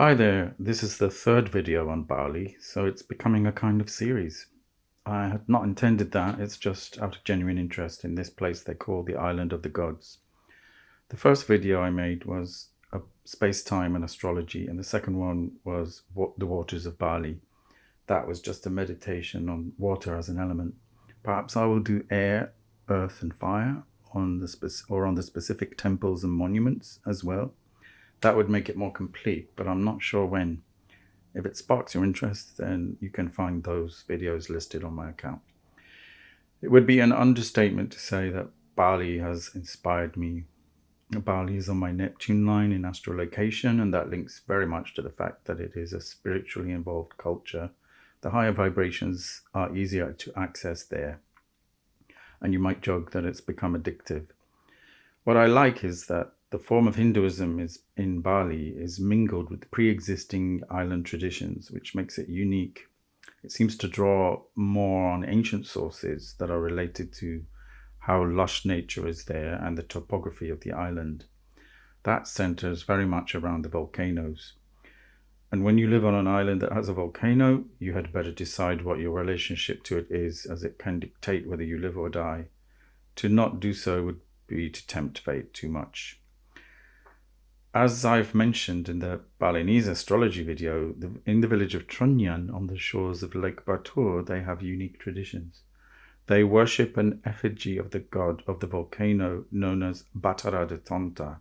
Hi there, this is the third video on Bali, so it's becoming a kind of series. I had not intended that, it's just out of genuine interest in this place they call the Island of the Gods. The first video I made was space-time and astrology, and the second one was the waters of Bali. That was just a meditation on water as an element. Perhaps I will do air, earth and fire on the specific temples and monuments as well. That would make it more complete, but I'm not sure when. If it sparks your interest, then you can find those videos listed on my account. It would be an understatement to say that Bali has inspired me. Bali is on my Neptune line in astrolocation, and that links very much to the fact that it is a spiritually involved culture. The higher vibrations are easier to access there, and you might joke that it's become addictive. What I like is that the form of Hinduism in Bali is mingled with pre-existing island traditions, which makes it unique. It seems to draw more on ancient sources that are related to how lush nature is there and the topography of the island. That centers very much around the volcanoes. And when you live on an island that has a volcano, you had better decide what your relationship to it is, as it can dictate whether you live or die. To not do so would be to tempt fate too much. As I've mentioned in the Balinese astrology video, in the village of Trunyan on the shores of Lake Batur, they have unique traditions. They worship an effigy of the god of the volcano known as Batara de Tonta,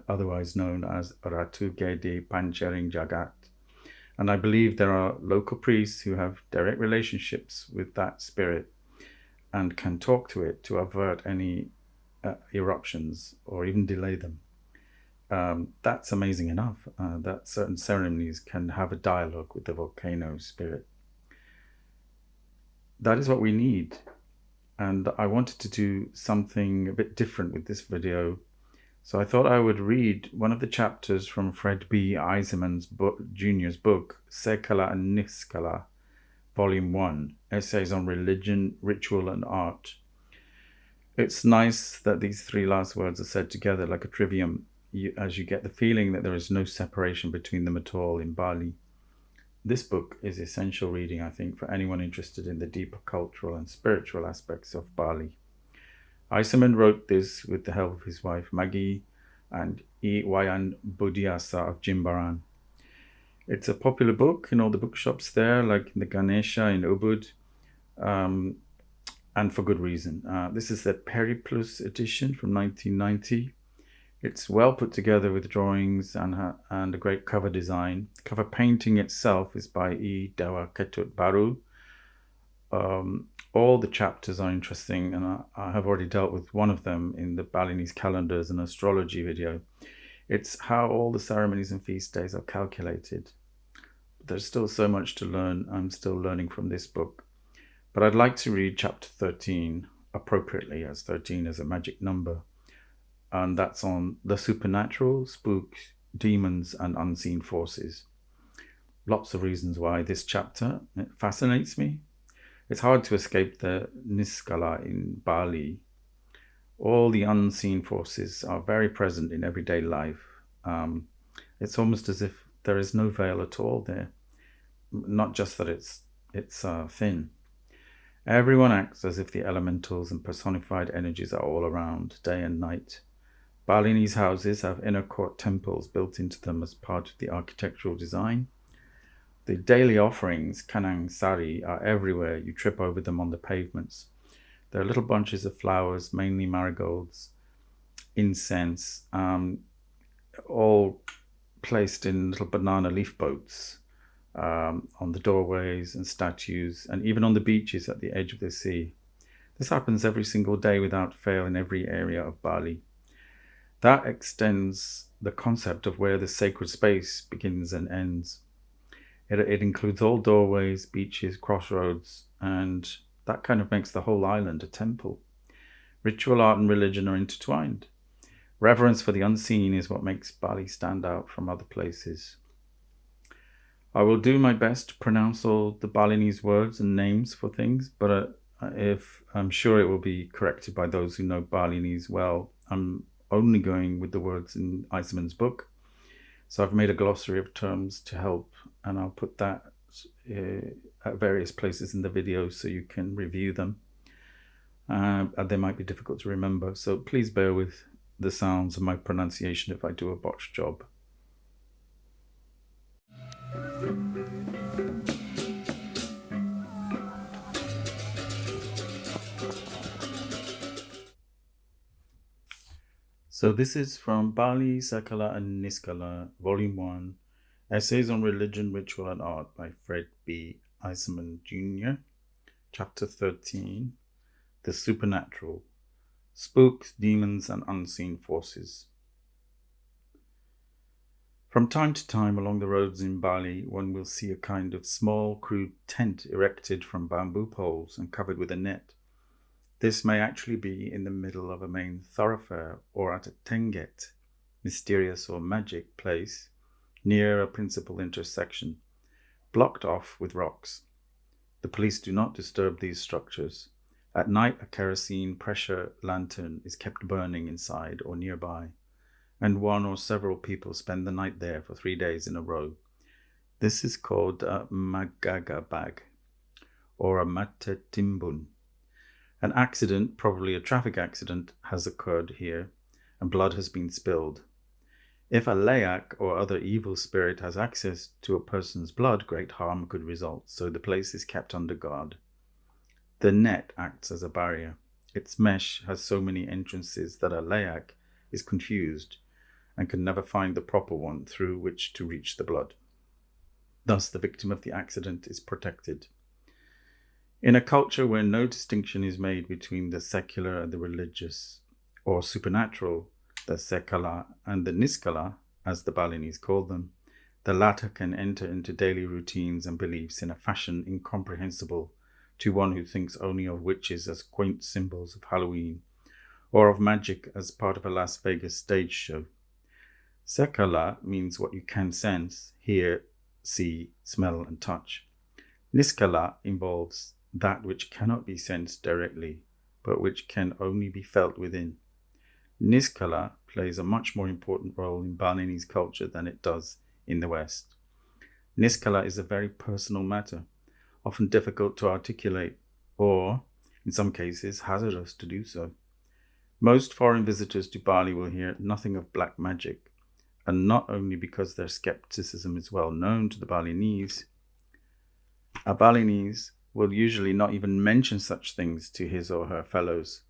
otherwise known as Ratu Gede Pancharing Jagat. And I believe there are local priests who have direct relationships with that spirit and can talk to it to avert any eruptions or even delay them. That's amazing enough that certain ceremonies can have a dialogue with the volcano spirit. That is what we need. And I wanted to do something a bit different with this video. So I thought I would read one of the chapters from Fred B Eiseman Jnr's book, Sekala and Niskala, Volume 1, Essays on Religion, Ritual and Art. It's nice that these three last words are said together like a trivium, as you get the feeling that there is no separation between them at all in Bali. This book is essential reading, I think, for anyone interested in the deeper cultural and spiritual aspects of Bali. Eiserman wrote this with the help of his wife Maggie and I Wayan Budiasa of Jimbaran. It's a popular book in all the bookshops there, like in the Ganesha in Ubud, and for good reason. This is the Periplus edition from 1990. It's well put together with drawings and a great cover design. The cover painting itself is by I Dewa Ketut Baru. All the chapters are interesting, and I have already dealt with one of them in the Balinese calendars and astrology video. It's how all the ceremonies and feast days are calculated. There's still so much to learn. I'm still learning from this book. But I'd like to read chapter 13, appropriately, as 13 is a magic number. And that's on the supernatural, spooks, demons, and unseen forces. Lots of reasons why this chapter fascinates me. It's hard to escape the Niskala in Bali. All the unseen forces are very present in everyday life. It's almost as if there is no veil at all there. Not just that it's thin. Everyone acts as if the elementals and personified energies are all around, day and night. Balinese houses have inner court temples built into them as part of the architectural design. The daily offerings, kanang sari, are everywhere. You trip over them on the pavements. There are little bunches of flowers, mainly marigolds, incense, all placed in little banana leaf boats on the doorways and statues, and even on the beaches at the edge of the sea. This happens every single day without fail in every area of Bali. That extends the concept of where the sacred space begins and ends. It includes all doorways, beaches, crossroads, and that kind of makes the whole island a temple. Ritual, art, and religion are intertwined. Reverence for the unseen is what makes Bali stand out from other places. I will do my best to pronounce all the Balinese words and names for things, but if I'm sure it will be corrected by those who know Balinese well. I'm only going with the words in Eiserman's book. So I've made a glossary of terms to help, and I'll put that at various places in the video so you can review them. They might be difficult to remember, so please bear with the sounds and my pronunciation if I do a botched job. So this is from Bali, Sekala and Niskala, Volume 1, Essays on Religion, Ritual and Art by Fred B Eiseman Jnr, Chapter 13, The Supernatural, Spooks, Demons and Unseen Forces. From time to time along the roads in Bali, one will see a kind of small, crude tent erected from bamboo poles and covered with a net. This may actually be in the middle of a main thoroughfare or at a tenget, mysterious or magic place, near a principal intersection, blocked off with rocks. The police do not disturb these structures. At night, a kerosene pressure lantern is kept burning inside or nearby, and one or several people spend the night there for 3 days in a row. This is called a magaga bag, or a mate timbun. An accident, probably a traffic accident, has occurred here, and blood has been spilled. If a layak or other evil spirit has access to a person's blood, great harm could result, so the place is kept under guard. The net acts as a barrier. Its mesh has so many entrances that a layak is confused and can never find the proper one through which to reach the blood. Thus, the victim of the accident is protected. In a culture where no distinction is made between the secular and the religious, or supernatural, the Sekala and the Niskala, as the Balinese call them, the latter can enter into daily routines and beliefs in a fashion incomprehensible to one who thinks only of witches as quaint symbols of Halloween, or of magic as part of a Las Vegas stage show. Sekala means what you can sense, hear, see, smell, and touch. Niskala involves that which cannot be sensed directly, but which can only be felt within. Niskala plays a much more important role in Balinese culture than it does in the West. Niskala is a very personal matter, often difficult to articulate, or, in some cases, hazardous to do so. Most foreign visitors to Bali will hear nothing of black magic, and not only because their skepticism is well known to the Balinese. A Balinese will usually not even mention such things to his or her fellows.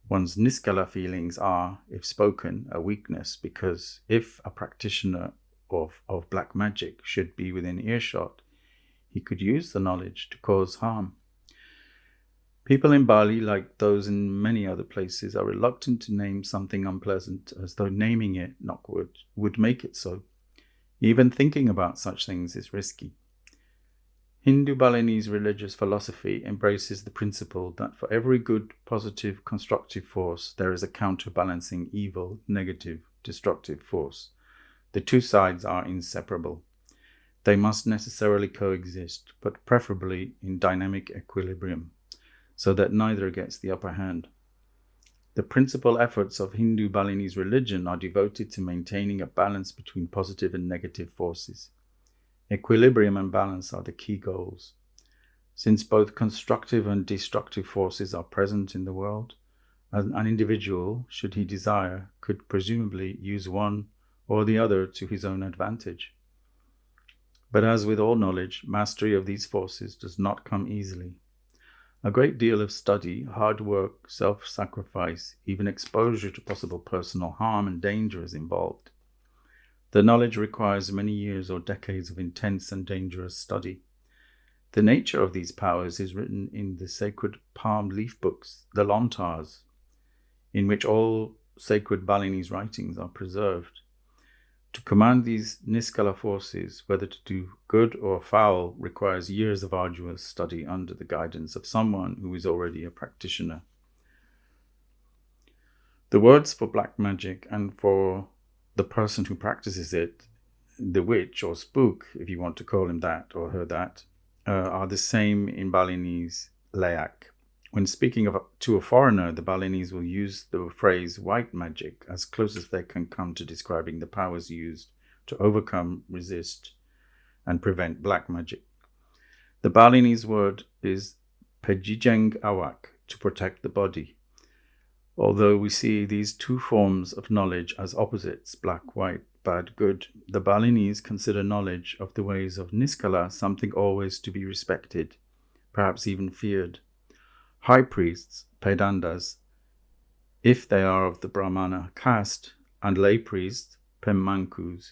One's Niskala feelings are, if spoken, a weakness, because if a practitioner of black magic should be within earshot, he could use the knowledge to cause harm. People in Bali, like those in many other places, are reluctant to name something unpleasant, as though naming it, knockwood, would make it so. Even thinking about such things is risky. Hindu Balinese religious philosophy embraces the principle that for every good, positive, constructive force, there is a counterbalancing evil, negative, destructive force. The two sides are inseparable. They must necessarily coexist, but preferably in dynamic equilibrium, so that neither gets the upper hand. The principal efforts of Hindu Balinese religion are devoted to maintaining a balance between positive and negative forces. Equilibrium and balance are the key goals. Since both constructive and destructive forces are present in the world, an individual, should he desire, could presumably use one or the other to his own advantage. But as with all knowledge, mastery of these forces does not come easily. A great deal of study, hard work, self-sacrifice, even exposure to possible personal harm and danger is involved. The knowledge requires many years or decades of intense and dangerous study. The nature of these powers is written in the sacred palm leaf books, the Lontars, in which all sacred Balinese writings are preserved. To command these Niskala forces, whether to do good or foul, requires years of arduous study under the guidance of someone who is already a practitioner. The words for black magic and for the person who practices it, the witch or spook, if you want to call him that or her that, are the same in Balinese layak. When speaking to a foreigner, the Balinese will use the phrase white magic as close as they can come to describing the powers used to overcome, resist, and prevent black magic. The Balinese word is pejijeng awak, to protect the body. Although we see these two forms of knowledge as opposites, black, white, bad, good, the Balinese consider knowledge of the ways of Niskala something always to be respected, perhaps even feared. High priests, pedandas, if they are of the Brahmana caste, and lay priests, pemmankus,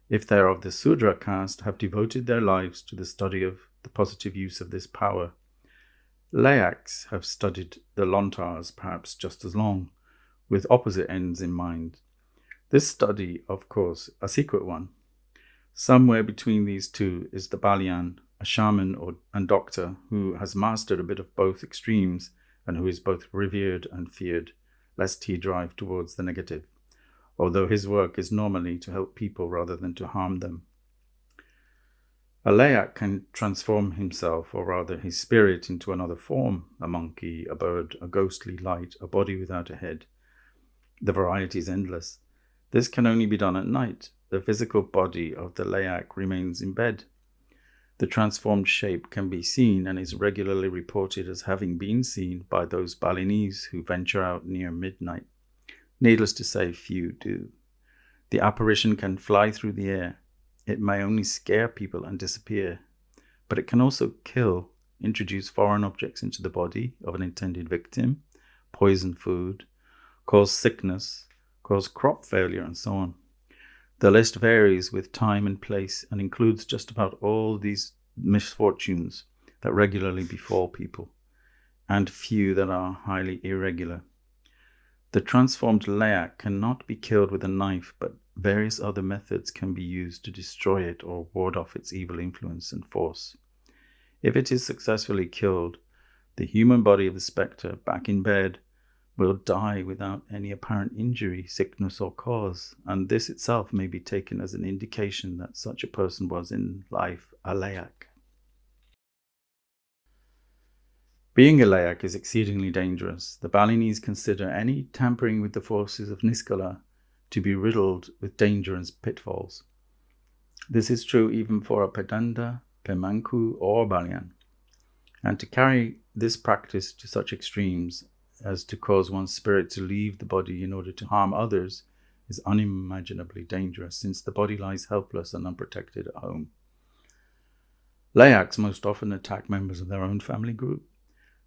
if they are of the Sudra caste, have devoted their lives to the study of the positive use of this power. Layaks have studied the Lontars perhaps just as long, with opposite ends in mind. This study, of course, a secret one. Somewhere between these two is the Balian, a shaman and doctor who has mastered a bit of both extremes and who is both revered and feared, lest he drive towards the negative, although his work is normally to help people rather than to harm them. A layak can transform himself, or rather his spirit, into another form, a monkey, a bird, a ghostly light, a body without a head. The variety is endless. This can only be done at night. The physical body of the layak remains in bed. The transformed shape can be seen and is regularly reported as having been seen by those Balinese who venture out near midnight. Needless to say, few do. The apparition can fly through the air. It may only scare people and disappear, but it can also kill, introduce foreign objects into the body of an intended victim, poison food, cause sickness, cause crop failure, and so on. The list varies with time and place and includes just about all these misfortunes that regularly befall people, and few that are highly irregular. The transformed layak cannot be killed with a knife, but various other methods can be used to destroy it or ward off its evil influence and force. If it is successfully killed, the human body of the spectre, back in bed, will die without any apparent injury, sickness, or cause, and this itself may be taken as an indication that such a person was in life a layak. Being a layak is exceedingly dangerous. The Balinese consider any tampering with the forces of Niskala to be riddled with danger and pitfalls. This is true even for a pedanda, pemanku, or Balian. And to carry this practice to such extremes as to cause one's spirit to leave the body in order to harm others is unimaginably dangerous, since the body lies helpless and unprotected at home. Layaks most often attack members of their own family group.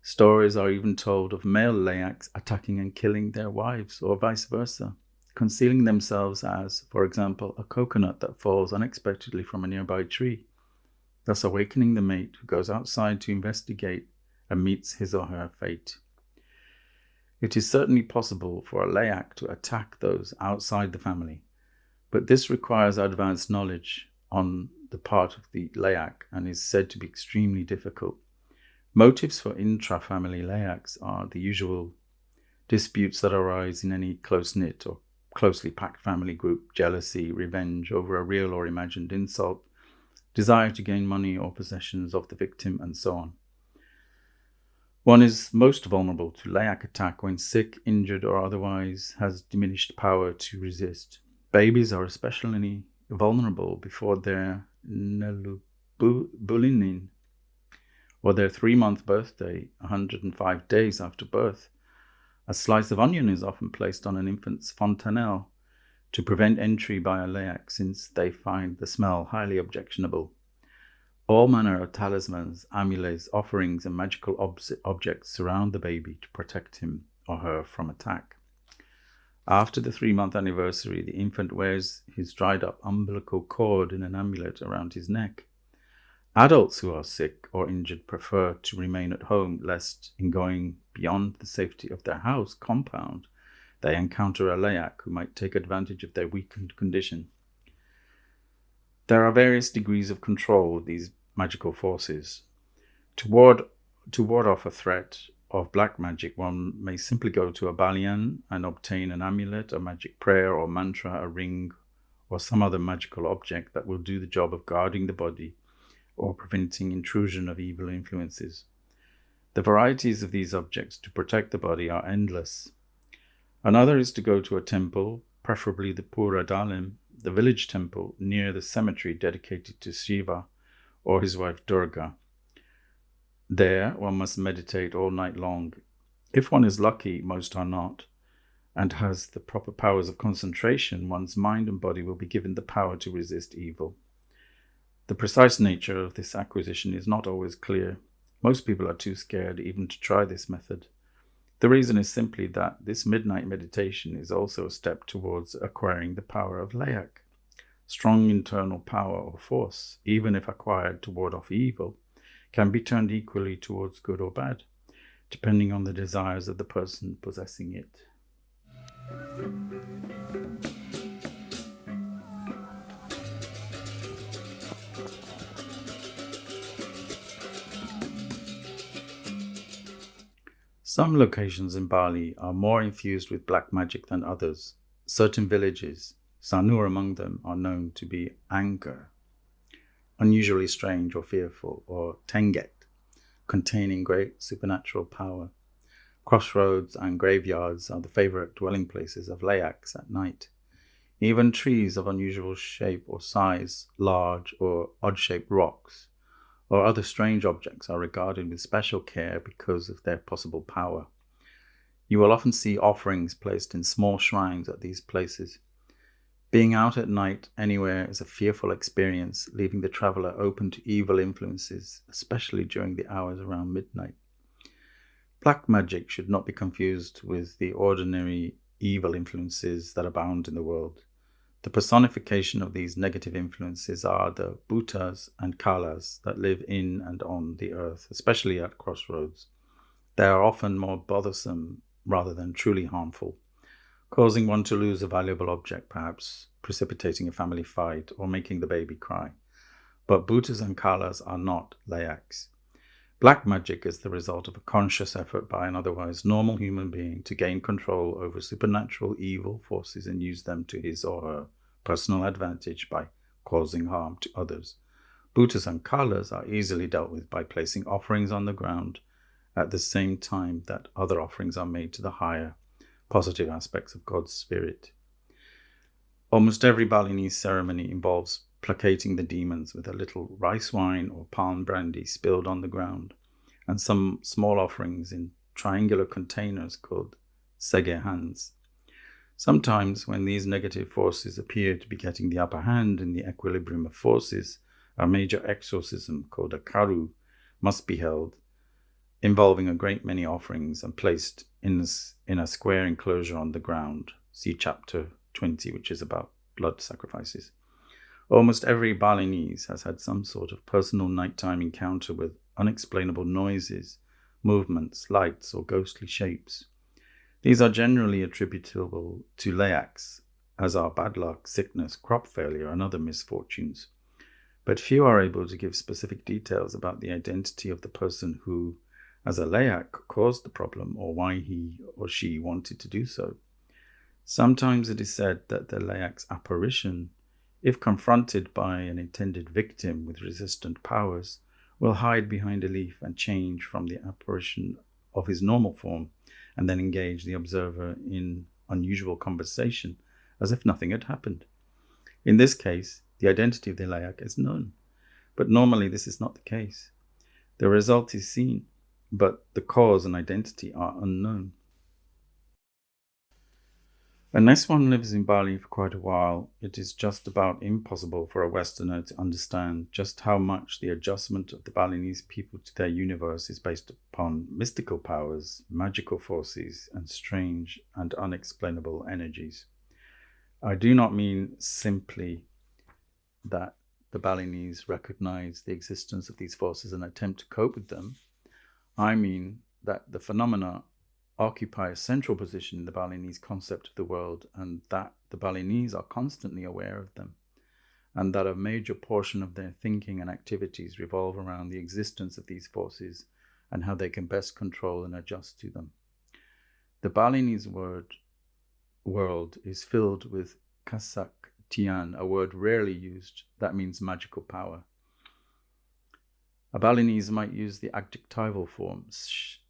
Stories are even told of male layaks attacking and killing their wives, or vice versa, concealing themselves as, for example, a coconut that falls unexpectedly from a nearby tree, thus awakening the mate who goes outside to investigate and meets his or her fate. It is certainly possible for a layak to attack those outside the family, but this requires advanced knowledge on the part of the layak and is said to be extremely difficult. Motives for intra-family layaks are the usual disputes that arise in any close-knit or closely packed family group: jealousy, revenge over a real or imagined insult, desire to gain money or possessions of the victim, and so on. One is most vulnerable to layak attack when sick, injured, or otherwise has diminished power to resist. Babies are especially vulnerable before their nelubulinin, or their 3-month birthday, 105 days after birth. A slice of onion is often placed on an infant's fontanelle to prevent entry by a layak, since they find the smell highly objectionable. All manner of talismans, amulets, offerings, and magical objects surround the baby to protect him or her from attack. After the 3-month anniversary, the infant wears his dried up umbilical cord in an amulet around his neck. Adults who are sick or injured prefer to remain at home, lest, in going beyond the safety of their house compound, they encounter a layak who might take advantage of their weakened condition. There are various degrees of control with these magical forces. To ward off a threat of black magic, one may simply go to a Balian and obtain an amulet, a magic prayer or mantra, a ring, or some other magical object that will do the job of guarding the body or preventing intrusion of evil influences. The varieties of these objects to protect the body are endless. Another is to go to a temple, preferably the Pura Dalim, the village temple near the cemetery dedicated to Shiva or his wife Durga. There, one must meditate all night long. If one is lucky, most are not, and has the proper powers of concentration, one's mind and body will be given the power to resist evil. The precise nature of this acquisition is not always clear. Most people are too scared even to try this method. The reason is simply that this midnight meditation is also a step towards acquiring the power of layak. Strong internal power or force, even if acquired to ward off evil, can be turned equally towards good or bad, depending on the desires of the person possessing it. Some locations in Bali are more infused with black magic than others. Certain villages, Sanur among them, are known to be anger, unusually strange or fearful, or tenget, containing great supernatural power. Crossroads and graveyards are the favorite dwelling places of layaks at night. Even trees of unusual shape or size, large or odd-shaped rocks, or other strange objects are regarded with special care because of their possible power. You will often see offerings placed in small shrines at these places. Being out at night anywhere is a fearful experience, leaving the traveler open to evil influences, especially during the hours around midnight. Black magic should not be confused with the ordinary evil influences that abound in the world. The personification of these negative influences are the Bhutas and Kalas that live in and on the earth, especially at crossroads. They are often more bothersome rather than truly harmful, causing one to lose a valuable object, perhaps precipitating a family fight or making the baby cry. But Bhutas and Kalas are not layaks. Black magic is the result of a conscious effort by an otherwise normal human being to gain control over supernatural evil forces and use them to his or her personal advantage by causing harm to others. Bhutas and Kalas are easily dealt with by placing offerings on the ground at the same time that other offerings are made to the higher, positive aspects of God's spirit. Almost every Balinese ceremony involves placating the demons with a little rice wine or palm brandy spilled on the ground, and some small offerings in triangular containers called segehans. Sometimes, when these negative forces appear to be getting the upper hand in the equilibrium of forces, a major exorcism called a karu must be held, involving a great many offerings and placed in a square enclosure on the ground. See chapter 20, which is about blood sacrifices. Almost every Balinese has had some sort of personal nighttime encounter with unexplainable noises, movements, lights, or ghostly shapes. These are generally attributable to layaks, as are bad luck, sickness, crop failure, and other misfortunes. But few are able to give specific details about the identity of the person who, as a layak, caused the problem or why he or she wanted to do so. Sometimes it is said that the layak's apparition, if confronted by an intended victim with resistant powers, will hide behind a leaf and change from the apparition of his normal form, and then engage the observer in unusual conversation as if nothing had happened. In this case, the identity of the layak is known, but normally this is not the case. The result is seen, but the cause and identity are unknown. Unless one lives in Bali for quite a while, it is just about impossible for a Westerner to understand just how much the adjustment of the Balinese people to their universe is based upon mystical powers, magical forces, and strange and unexplainable energies. I do not mean simply that the Balinese recognize the existence of these forces and attempt to cope with them. I mean that the phenomena occupy a central position in the Balinese concept of the world, and that the Balinese are constantly aware of them, and that a major portion of their thinking and activities revolve around the existence of these forces and how they can best control and adjust to them. The Balinese world is filled with kasaktian, a word rarely used that means magical power. A Balinese might use the adjectival form,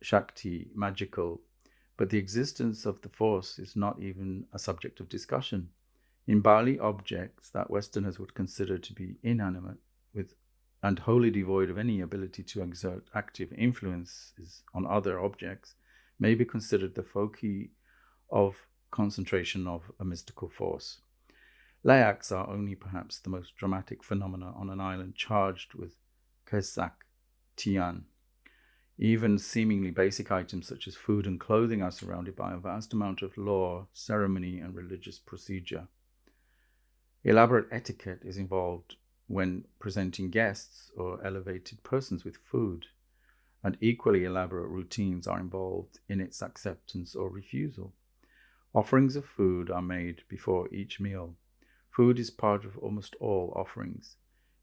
shakti, magical, but the existence of the force is not even a subject of discussion. In Bali, objects that Westerners would consider to be inanimate and wholly devoid of any ability to exert active influences on other objects may be considered the foci of concentration of a mystical force. Layaks are only perhaps the most dramatic phenomena on an island charged with Kesak Tian. Even seemingly basic items such as food and clothing are surrounded by a vast amount of law, ceremony, and religious procedure. Elaborate etiquette is involved when presenting guests or elevated persons with food, and equally elaborate routines are involved in its acceptance or refusal. Offerings of food are made before each meal. Food is part of almost all offerings.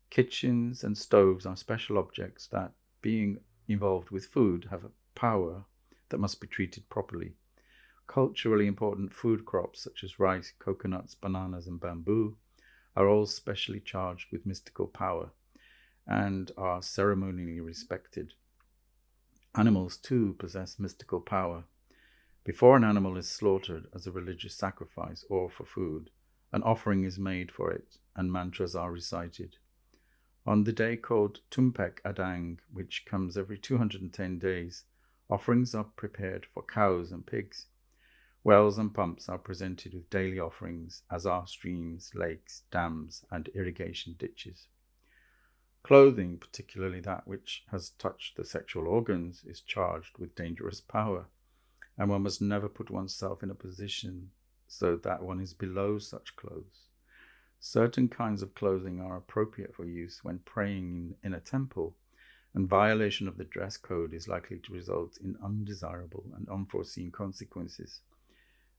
Kitchens and stoves are special objects that, being involved with food, have a power that must be treated properly. Culturally important food crops such as rice, coconuts, bananas, and bamboo are all specially charged with mystical power and are ceremonially respected. Animals too possess mystical power. Before an animal is slaughtered as a religious sacrifice or for food, an offering is made for it and mantras are recited. On the day called Tumpek Adang, which comes every 210 days, offerings are prepared for cows and pigs. Wells and pumps are presented with daily offerings, as are streams, lakes, dams, and irrigation ditches. Clothing, particularly that which has touched the sexual organs, is charged with dangerous power, and one must never put oneself in a position so that one is below such clothes. Certain kinds of clothing are appropriate for use when praying in a temple, and violation of the dress code is likely to result in undesirable and unforeseen consequences.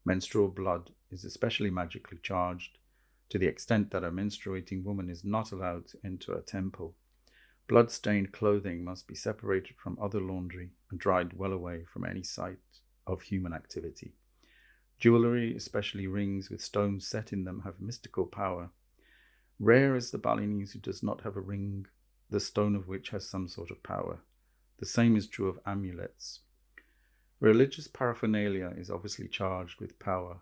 Menstrual blood is especially magically charged, to the extent that a menstruating woman is not allowed to enter a temple. Blood-stained clothing must be separated from other laundry and dried well away from any site of human activity. Jewelry, especially rings with stones set in them, have mystical power. Rare is the Balinese who does not have a ring, the stone of which has some sort of power. The same is true of amulets. Religious paraphernalia is obviously charged with power.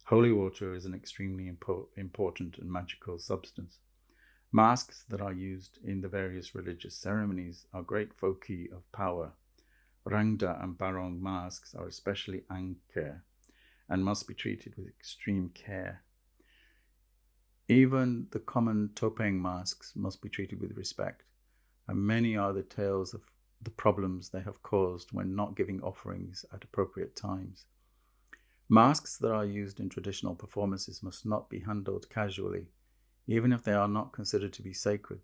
Holy water is an extremely important and magical substance. Masks that are used in the various religious ceremonies are great foci of power. Rangda and Barong masks are especially angker and must be treated with extreme care. Even the common topeng masks must be treated with respect, and many are the tales of the problems they have caused when not giving offerings at appropriate times. Masks that are used in traditional performances must not be handled casually, even if they are not considered to be sacred.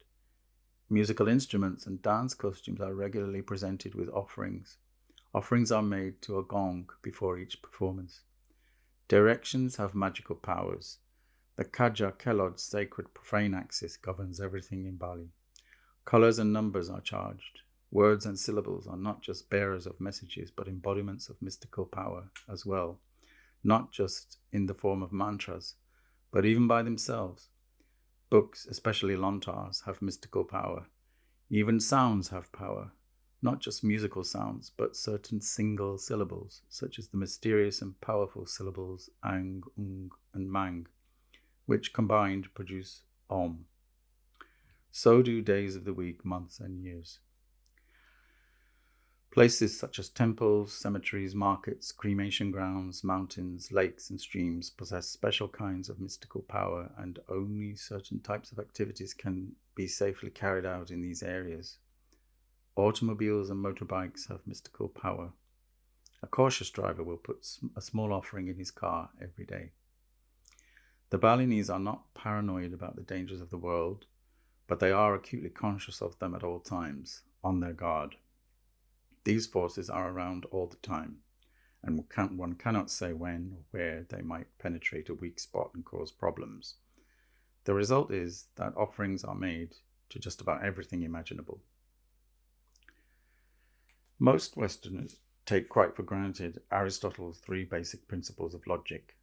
Musical instruments and dance costumes are regularly presented with offerings. Offerings are made to a gong before each performance. Directions have magical powers. The Kaja Kelod sacred profane axis governs everything in Bali. Colors and numbers are charged. Words and syllables are not just bearers of messages, but embodiments of mystical power as well, not just in the form of mantras, but even by themselves. Books, especially lontars, have mystical power. Even sounds have power, not just musical sounds, but certain single syllables, such as the mysterious and powerful syllables ang, ung, and mang, which combined produce om. So do days of the week, months, and years. Places such as temples, cemeteries, markets, cremation grounds, mountains, lakes, and streams possess special kinds of mystical power, and only certain types of activities can be safely carried out in these areas. Automobiles and motorbikes have mystical power. A cautious driver will put a small offering in his car every day. The Balinese are not paranoid about the dangers of the world, but they are acutely conscious of them at all times, on their guard. These forces are around all the time, and one cannot say when or where they might penetrate a weak spot and cause problems. The result is that offerings are made to just about everything imaginable. Most Westerners take quite for granted Aristotle's 3 basic principles of logic.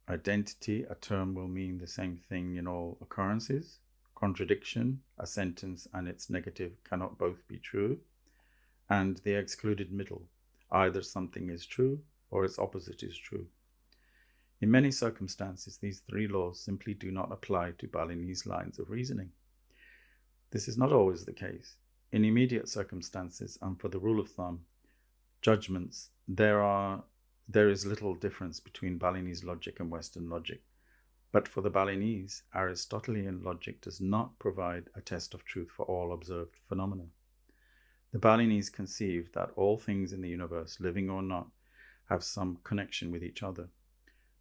Identity, a term will mean the same thing in all occurrences. Contradiction, a sentence and its negative cannot both be true. And the excluded middle, either something is true or its opposite is true. In many circumstances, these three laws simply do not apply to Balinese lines of reasoning. This is not always the case. In immediate circumstances, and for the rule of thumb, judgments, there is little difference between Balinese logic and Western logic. But for the Balinese, Aristotelian logic does not provide a test of truth for all observed phenomena. The Balinese conceive that all things in the universe, living or not, have some connection with each other.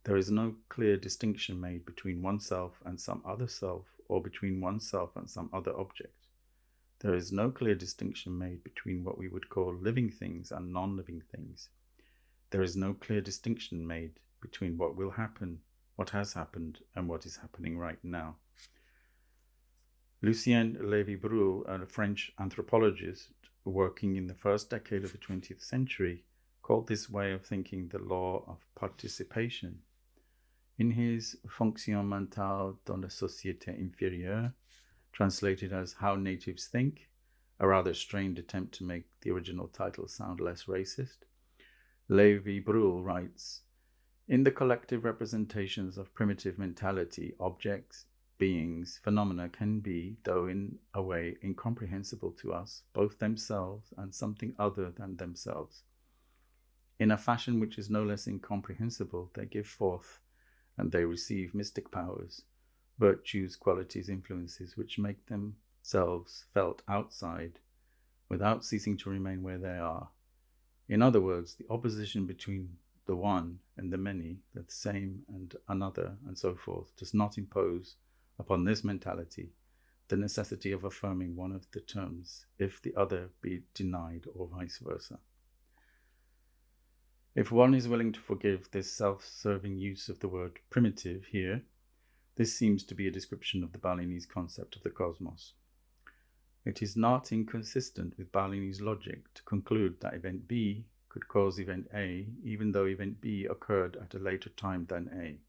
There is no clear distinction made between oneself and some other self, or between oneself and some other object. There is no clear distinction made between what we would call living things and non-living things. There is no clear distinction made between what will happen, what has happened, and what is happening right now. Lucien Lévy-Bruhl, a French anthropologist working in the first decade of the 20th century, called this way of thinking the law of participation. In his Fonctions mentales dans la société inférieure, translated as How Natives Think, a rather strained attempt to make the original title sound less racist, Lévy-Bruhl writes, "In the collective representations of primitive mentality, objects, beings, phenomena can be, though in a way incomprehensible to us, both themselves and something other than themselves. In a fashion which is no less incomprehensible, they give forth and they receive mystic powers, virtues, qualities, influences which make themselves felt outside without ceasing to remain where they are. In other words, the opposition between the one and the many, the same and another, and so forth, does not impose upon this mentality the necessity of affirming one of the terms if the other be denied, or vice versa." If one is willing to forgive this self-serving use of the word primitive here, this seems to be a description of the Balinese concept of the cosmos. It is not inconsistent with Balinese logic to conclude that event B could cause event A, even though event B occurred at a later time than A.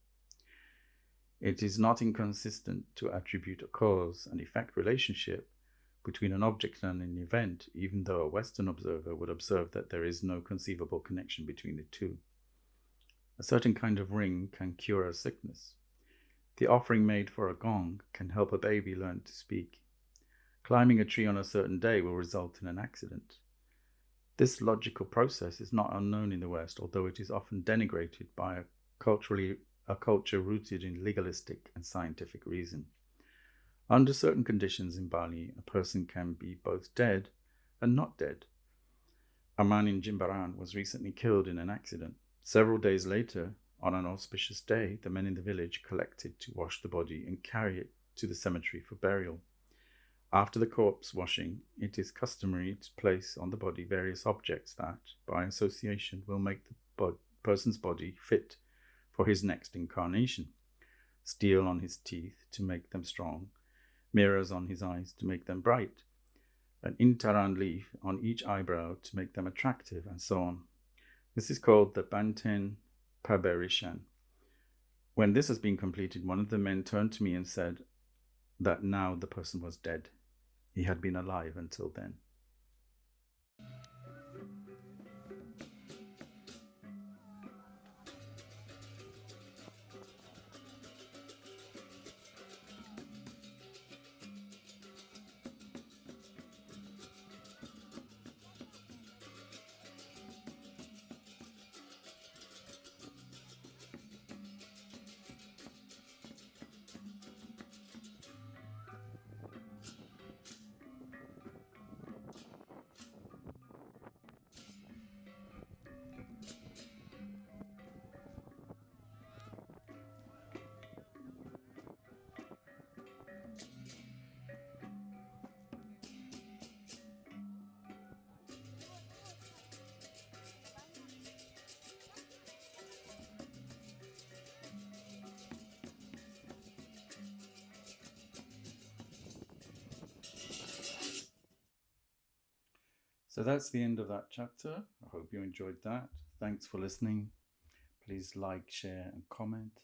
It is not inconsistent to attribute a cause and effect relationship between an object and an event, even though a Western observer would observe that there is no conceivable connection between the two. A certain kind of ring can cure a sickness. The offering made for a gong can help a baby learn to speak. Climbing a tree on a certain day will result in an accident. This logical process is not unknown in the West, although it is often denigrated by a culture rooted in legalistic and scientific reason. Under certain conditions in Bali, a person can be both dead and not dead. A man in Jimbaran was recently killed in an accident. Several days later, on an auspicious day, the men in the village collected to wash the body and carry it to the cemetery for burial. After the corpse washing, it is customary to place on the body various objects that, by association, will make the person's body fit for his next incarnation. Steel on his teeth to make them strong, mirrors on his eyes to make them bright, an intaran leaf on each eyebrow to make them attractive, and so on. This is called the Banten Paberishan. When this has been completed, one of the men turned to me and said that now the person was dead. He had been alive until then. So that's the end of that chapter. I hope you enjoyed that. Thanks for listening. Please like, share, and comment.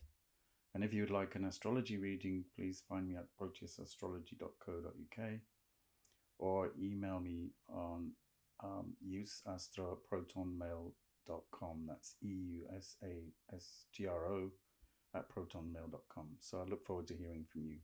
And if you would like an astrology reading, please find me at proteasastrology.co.uk or email me on useastroprotonmail.com. That's EUSASTRO at protonmail.com. So I look forward to hearing from you.